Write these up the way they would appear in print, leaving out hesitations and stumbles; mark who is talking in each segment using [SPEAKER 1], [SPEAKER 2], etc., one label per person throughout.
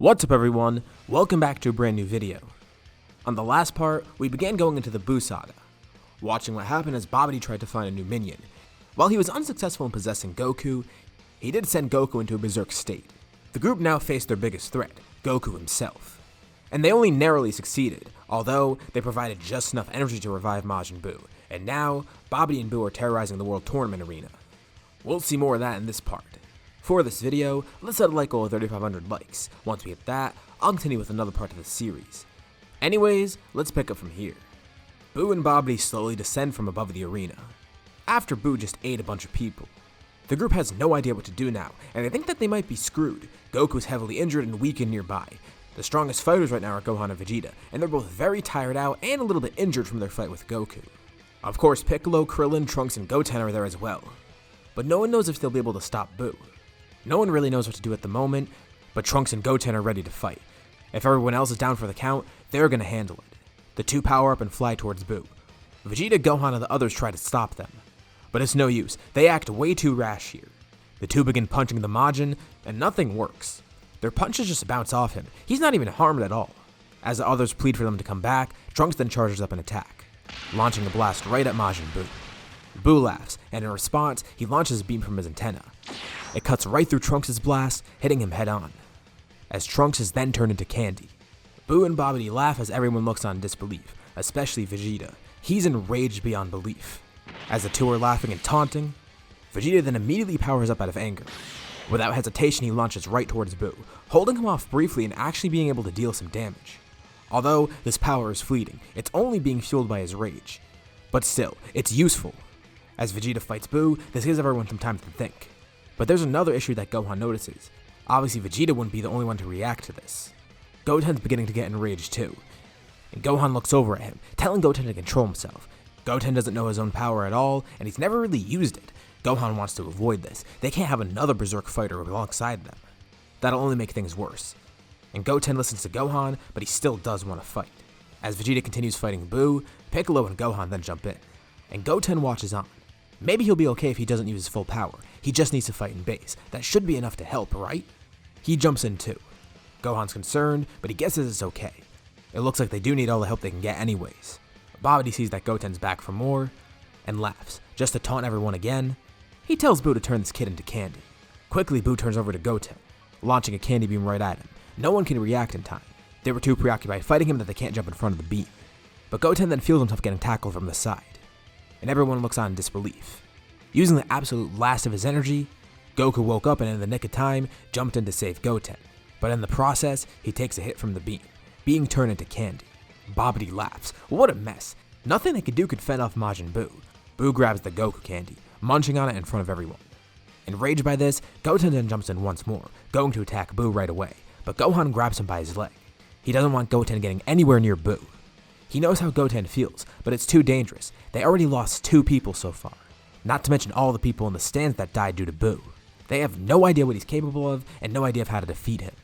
[SPEAKER 1] What's up everyone, welcome back to a brand new video. On the last part, we began going into the Buu saga, watching what happened as Babidi tried to find a new minion. While he was unsuccessful in possessing Goku, he did send Goku into a berserk state. The group now faced their biggest threat, Goku himself. And they only narrowly succeeded, although they provided just enough energy to revive Majin Buu, and now Babidi and Buu are terrorizing the World Tournament arena. We'll see more of that in this part. For this video, let's set a like goal of 3,500 likes. Once we hit that, I'll continue with another part of the series. Anyways, let's pick up from here. Buu and Babidi slowly descend from above the arena, after Buu just ate a bunch of people. The group has no idea what to do now, and they think that they might be screwed. Goku is heavily injured and weakened nearby. The strongest fighters right now are Gohan and Vegeta, and they're both very tired out and a little bit injured from their fight with Goku. Of course, Piccolo, Krillin, Trunks, and Goten are there as well. But no one knows if they'll be able to stop Buu. No one really knows what to do at the moment, but Trunks and Goten are ready to fight. If everyone else is down for the count, they're gonna handle it. The two power up and fly towards Buu. Vegeta, Gohan, and the others try to stop them. But it's no use, they act way too rash here. The two begin punching the Majin, and nothing works. Their punches just bounce off him, he's not even harmed at all. As the others plead for them to come back, Trunks then charges up an attack, launching a blast right at Majin Buu. Buu laughs, and in response, he launches a beam from his antenna. It cuts right through Trunks' blast, hitting him head on, as Trunks is then turned into candy. Buu and Babidi laugh as everyone looks on in disbelief, especially Vegeta. He's enraged beyond belief. As the two are laughing and taunting, Vegeta then immediately powers up out of anger. Without hesitation, he launches right towards Buu, holding him off briefly and actually being able to deal some damage. Although this power is fleeting, it's only being fueled by his rage. But still, it's useful. As Vegeta fights Buu, this gives everyone some time to think. But there's another issue that Gohan notices. Obviously, Vegeta wouldn't be the only one to react to this. Goten's beginning to get enraged too. And Gohan looks over at him, telling Goten to control himself. Goten doesn't know his own power at all, and he's never really used it. Gohan wants to avoid this. They can't have another berserk fighter alongside them. That'll only make things worse. And Goten listens to Gohan, but he still does want to fight. As Vegeta continues fighting Buu, Piccolo and Gohan then jump in. And Goten watches on. Maybe he'll be okay if he doesn't use his full power. He just needs to fight in base. That should be enough to help, right? He jumps in too. Gohan's concerned, but he guesses it's okay. It looks like they do need all the help they can get anyways. Babidi sees that Goten's back for more, and laughs, just to taunt everyone again. He tells Buu to turn this kid into candy. Quickly, Buu turns over to Goten, launching a candy beam right at him. No one can react in time. They were too preoccupied fighting him that they can't jump in front of the beam. But Goten then feels himself getting tackled from the side, and everyone looks on in disbelief. Using the absolute last of his energy, Goku woke up and in the nick of time, jumped in to save Goten. But in the process, he takes a hit from the beam, being turned into candy. Babidi laughs. What a mess. Nothing they could do could fend off Majin Buu. Buu grabs the Goku candy, munching on it in front of everyone. Enraged by this, Goten then jumps in once more, going to attack Buu right away, but Gohan grabs him by his leg. He doesn't want Goten getting anywhere near Buu. He knows how Goten feels, but it's too dangerous. They already lost 2 people so far. Not to mention all the people in the stands that died due to Buu. They have no idea what he's capable of, and no idea of how to defeat him.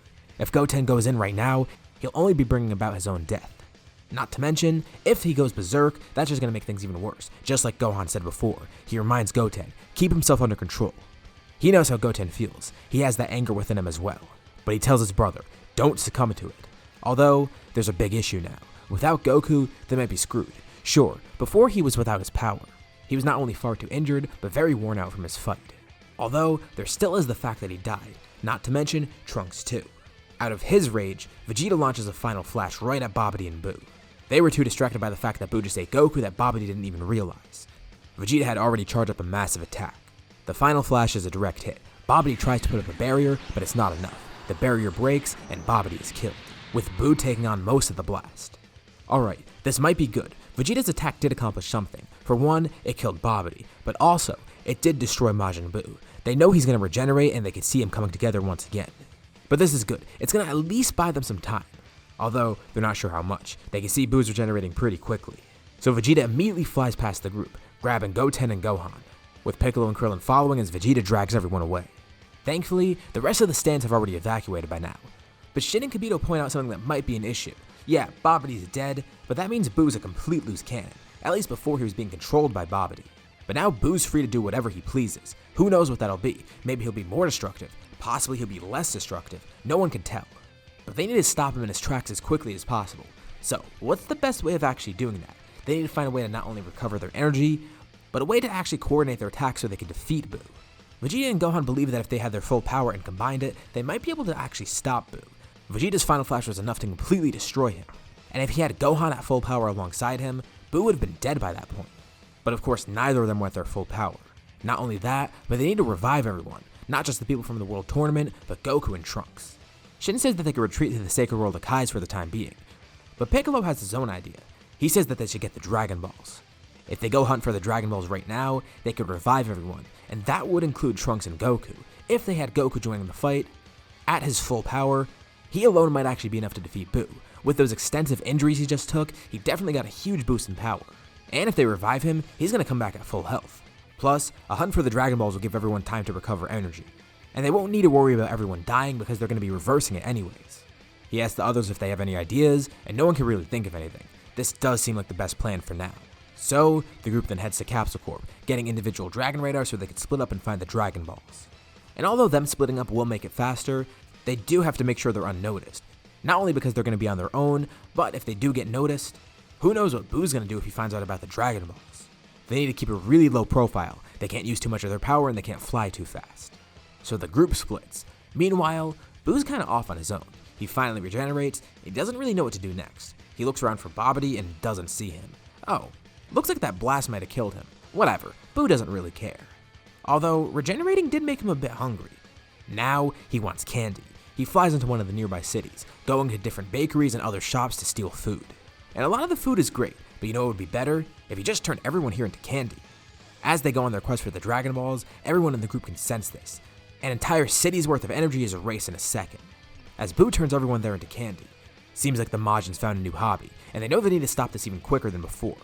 [SPEAKER 1] If Goten goes in right now, he'll only be bringing about his own death. Not to mention, if he goes berserk, that's just going to make things even worse. Just like Gohan said before, he reminds Goten, keep himself under control. He knows how Goten feels. He has that anger within him as well. But he tells his brother, don't succumb to it. Although, there's a big issue now. Without Goku, they might be screwed. Sure, before he was without his power. He was not only far too injured, but very worn out from his fight. Although, there still is the fact that he died, not to mention Trunks too. Out of his rage, Vegeta launches a final flash right at Babidi and Buu. They were too distracted by the fact that Buu just ate Goku that Babidi didn't even realize. Vegeta had already charged up a massive attack. The final flash is a direct hit. Babidi tries to put up a barrier, but it's not enough. The barrier breaks, and Babidi is killed, with Buu taking on most of the blast. Alright, this might be good. Vegeta's attack did accomplish something. For one, it killed Babidi, but also, it did destroy Majin Buu. They know he's going to regenerate and they can see him coming together once again. But this is good. It's going to at least buy them some time. Although, they're not sure how much. They can see Buu's regenerating pretty quickly. So Vegeta immediately flies past the group, grabbing Goten and Gohan, with Piccolo and Krillin following as Vegeta drags everyone away. Thankfully, the rest of the stands have already evacuated by now. But Shin and Kibito point out something that might be an issue. Yeah, Babidi's dead, but that means Buu's a complete loose cannon, at least before he was being controlled by Babidi. But now Buu's free to do whatever he pleases. Who knows what that'll be? Maybe he'll be more destructive, possibly he'll be less destructive, no one can tell. but they need to stop him in his tracks as quickly as possible. So, what's the best way of actually doing that? They need to find a way to not only recover their energy, but a way to actually coordinate their attacks so they can defeat Buu. Vegeta and Gohan believe that if they had their full power and combined it, they might be able to actually stop Buu. Vegeta's Final Flash was enough to completely destroy him, and if he had Gohan at full power alongside him, Buu would have been dead by that point. But of course, neither of them were at their full power. Not only that, but they need to revive everyone, not just the people from the World Tournament, but Goku and Trunks. Shin says that they could retreat to the Sacred World of Kais for the time being, but Piccolo has his own idea. He says that they should get the Dragon Balls. If they go hunt for the Dragon Balls right now, they could revive everyone, and that would include Trunks and Goku. If they had Goku joining the fight, at his full power, he alone might actually be enough to defeat Buu. With those extensive injuries he just took, he definitely got a huge boost in power. And if they revive him, he's going to come back at full health. Plus, a hunt for the Dragon Balls will give everyone time to recover energy. And they won't need to worry about everyone dying because they're going to be reversing it anyways. He asks the others if they have any ideas, and no one can really think of anything. This does seem like the best plan for now. So, the group then heads to Capsule Corp, getting individual Dragon Radars so they can split up and find the Dragon Balls. And although them splitting up will make it faster, they do have to make sure they're unnoticed. Not only because they're going to be on their own, but if they do get noticed, who knows what Buu's going to do if he finds out about the Dragon Balls. They need to keep a really low profile, they can't use too much of their power and they can't fly too fast. So the group splits. Meanwhile, Buu's kind of off on his own. He finally regenerates, he doesn't really know what to do next. He looks around for Babidi and doesn't see him. Oh, looks like that blast might have killed him. Whatever, Buu doesn't really care. Although, regenerating did make him a bit hungry. Now, he wants candy. He flies into one of the nearby cities, going to different bakeries and other shops to steal food. And a lot of the food is great, but you know what would be better? If he just turned everyone here into candy. As they go on their quest for the Dragon Balls, everyone in the group can sense this. An entire city's worth of energy is erased in a second. As Buu turns everyone there into candy. Seems like the Majins found a new hobby, and they know they need to stop this even quicker than before.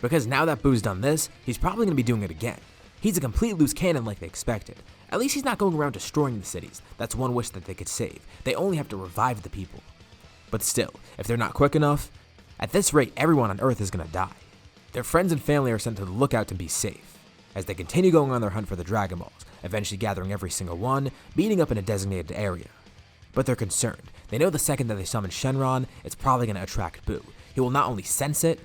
[SPEAKER 1] Because now that Buu's done this, he's probably going to be doing it again. He's a complete loose cannon like they expected. At least he's not going around destroying the cities. That's one wish that they could save. They only have to revive the people. But still, if they're not quick enough, at this rate everyone on Earth is going to die. Their friends and family are sent to the lookout to be safe. As they continue going on their hunt for the Dragon Balls, eventually gathering every single one, meeting up in a designated area. But they're concerned. They know the second that they summon Shenron, it's probably going to attract Buu. He will not only sense it,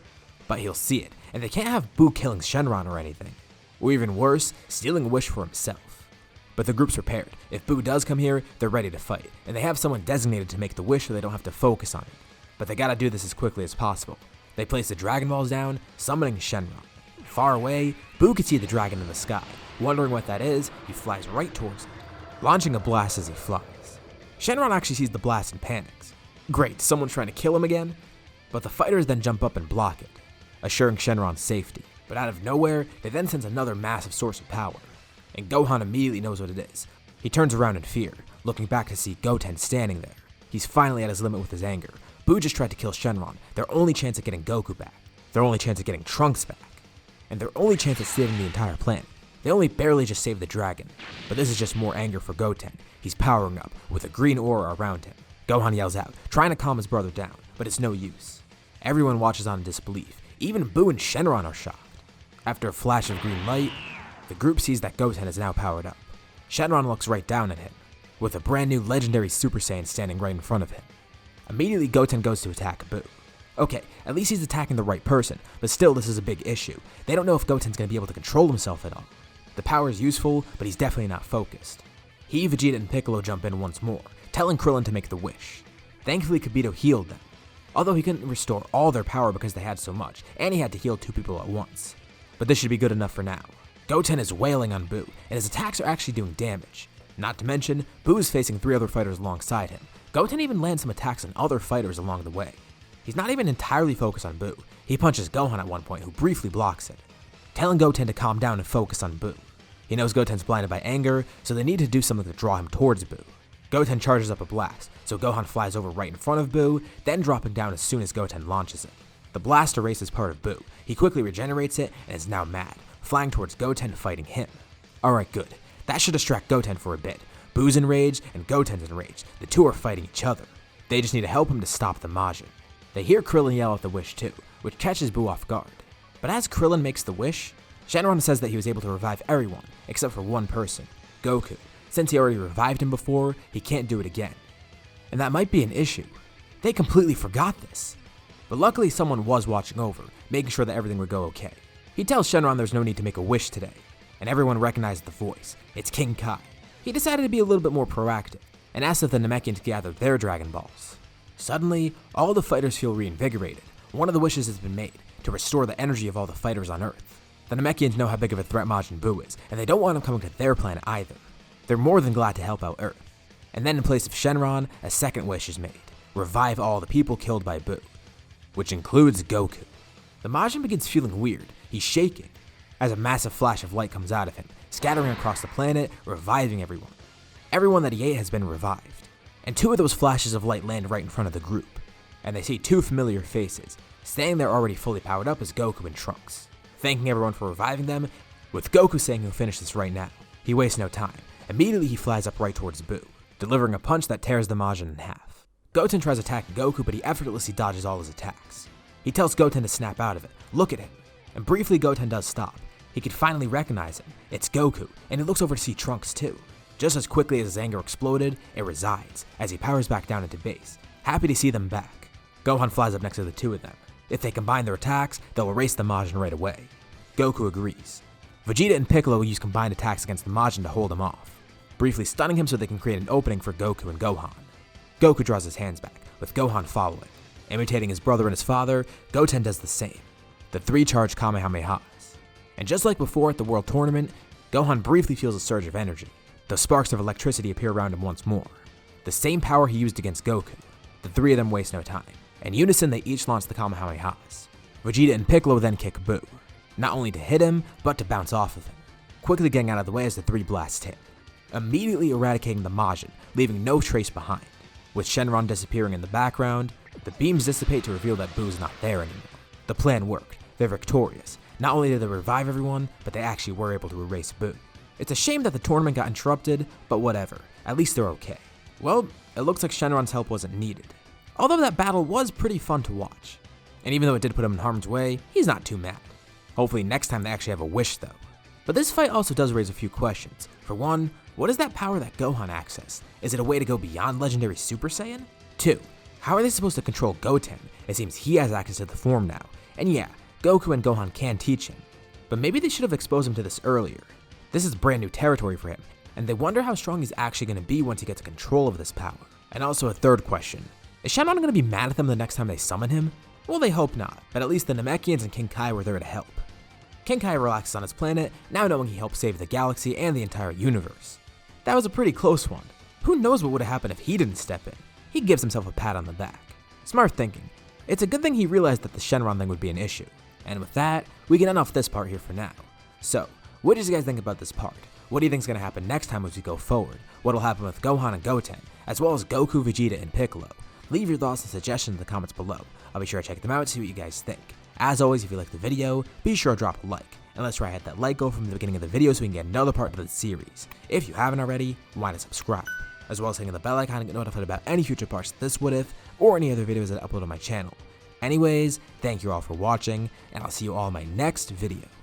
[SPEAKER 1] but he'll see it. And they can't have Buu killing Shenron or anything. Or even worse, stealing a wish for himself. But the group's prepared. If Buu does come here, they're ready to fight. And they have someone designated to make the wish so they don't have to focus on it. But they gotta do this as quickly as possible. They place the Dragon Balls down, summoning Shenron. Far away, Buu can see the dragon in the sky. Wondering what that is, he flies right towards it, launching a blast as he flies. Shenron actually sees the blast and panics. Great, someone's trying to kill him again? But the fighters then jump up and block it, assuring Shenron's safety. But out of nowhere, they then sense another massive source of power. And Gohan immediately knows what it is. He turns around in fear, looking back to see Goten standing there. He's finally at his limit with his anger. Buu just tried to kill Shenron, their only chance at getting Goku back, their only chance at getting Trunks back, and their only chance at saving the entire planet. They only barely just saved the dragon, but this is just more anger for Goten. He's powering up, with a green aura around him. Gohan yells out, trying to calm his brother down, but it's no use. Everyone watches on in disbelief. Even Buu and Shenron are shocked. After a flash of green light, the group sees that Goten is now powered up. Shenron looks right down at him, with a brand new legendary Super Saiyan standing right in front of him. Immediately, Goten goes to attack Buu. Okay, at least he's attacking the right person, but still this is a big issue. They don't know if Goten's going to be able to control himself at all. The power is useful, but he's definitely not focused. He, Vegeta, and Piccolo jump in once more, telling Krillin to make the wish. Thankfully, Kibito healed them, although he couldn't restore all their power because they had so much, and he had to heal 2 people at once. But this should be good enough for now. Goten is wailing on Buu, and his attacks are actually doing damage. Not to mention, Buu is facing 3 other fighters alongside him. Goten even lands some attacks on other fighters along the way. He's not even entirely focused on Buu. He punches Gohan at one point, who briefly blocks it, telling Goten to calm down and focus on Buu. He knows Goten's blinded by anger, so they need to do something to draw him towards Buu. Goten charges up a blast, so Gohan flies over right in front of Buu, then dropping down as soon as Goten launches it. The blast erases part of Buu. He quickly regenerates it and is now mad, flying towards Goten fighting him. Alright, good. That should distract Goten for a bit. Buu's enraged and Goten's enraged. The two are fighting each other. They just need to help him to stop the Majin. They hear Krillin yell out the wish too, which catches Buu off guard. But as Krillin makes the wish, Shenron says that he was able to revive everyone, except for one person, Goku. Since he already revived him before, he can't do it again. and that might be an issue. They completely forgot this. But luckily someone was watching over, making sure that everything would go okay. He tells Shenron there's no need to make a wish today, and everyone recognizes the voice. It's King Kai. He decided to be a little bit more proactive, and asked if the Namekians gather their Dragon Balls. Suddenly, all the fighters feel reinvigorated. One of the wishes has been made, to restore the energy of all the fighters on Earth. The Namekians know how big of a threat Majin Buu is, and they don't want him coming to their planet either. They're more than glad to help out Earth. And then in place of Shenron, a second wish is made. Revive all the people killed by Buu, which includes Goku. The Majin begins feeling weird. He's shaking, as a massive flash of light comes out of him, scattering across the planet, reviving everyone. Everyone that he ate has been revived. And two of those flashes of light land right in front of the group, and they see two familiar faces. Standing there already fully powered up is Goku and Trunks, thanking everyone for reviving them, with Goku saying he'll finish this right now. He wastes no time. Immediately he flies up right towards Buu, delivering a punch that tears the Majin in half. Goten tries attacking Goku, but he effortlessly dodges all his attacks. He tells Goten to snap out of it. Look at him. And briefly Goten does stop. He can finally recognize him. It's Goku, and he looks over to see Trunks too. Just as quickly as his anger exploded, it resides, as he powers back down into base, happy to see them back. Gohan flies up next to the two of them. If they combine their attacks, they'll erase the Majin right away. Goku agrees. Vegeta and Piccolo use combined attacks against the Majin to hold him off, briefly stunning him so they can create an opening for Goku and Gohan. Goku draws his hands back, with Gohan following. Imitating his brother and his father, Goten does the same. The three charge Kamehamehas. And just like before at the World Tournament, Gohan briefly feels a surge of energy. The sparks of electricity appear around him once more. The same power he used against Goku. The three of them waste no time. In unison, they each launch the Kamehamehas. Vegeta and Piccolo then kick Buu, not only to hit him, but to bounce off of him, quickly getting out of the way as the three blasts hit, immediately eradicating the Majin, leaving no trace behind. With Shenron disappearing in the background, the beams dissipate to reveal that Buu's not there anymore. The plan worked. They're victorious. Not only did they revive everyone, but they actually were able to erase Buu. It's a shame that the tournament got interrupted, but whatever. At least they're okay. Well, it looks like Shenron's help wasn't needed. Although that battle was pretty fun to watch. And even though it did put him in harm's way, he's not too mad. Hopefully next time they actually have a wish though. But this fight also does raise a few questions. For one, what is that power that Gohan accessed? Is it a way to go beyond Legendary Super Saiyan? 2. How are they supposed to control Goten? It seems he has access to the form now. And yeah, Goku and Gohan can teach him. But maybe they should have exposed him to this earlier. This is brand new territory for him, and they wonder how strong he's actually going to be once he gets control of this power. And also a third question. Is Shenron going to be mad at them the next time they summon him? Well, they hope not, but at least the Namekians and King Kai were there to help. King Kai relaxes on his planet, now knowing he helped save the galaxy and the entire universe. That was a pretty close one. Who knows what would have happened if he didn't step in? He gives himself a pat on the back. Smart thinking. It's a good thing he realized that the Shenron thing would be an issue. And with that, we can end off this part here for now. So, what did you guys think about this part? What do you think is going to happen next time as we go forward? What will happen with Gohan and Goten, as well as Goku, Vegeta, and Piccolo? Leave your thoughts and suggestions in the comments below. I'll be sure to check them out to see what you guys think. As always, if you liked the video, be sure to drop a like. And let's try to hit that like goal from the beginning of the video so we can get another part of the series. If you haven't already, why not subscribe? As well as hitting the bell icon to get notified about any future parts of this What If, or any other videos that I upload on my channel. Anyways, thank you all for watching, and I'll see you all in my next video.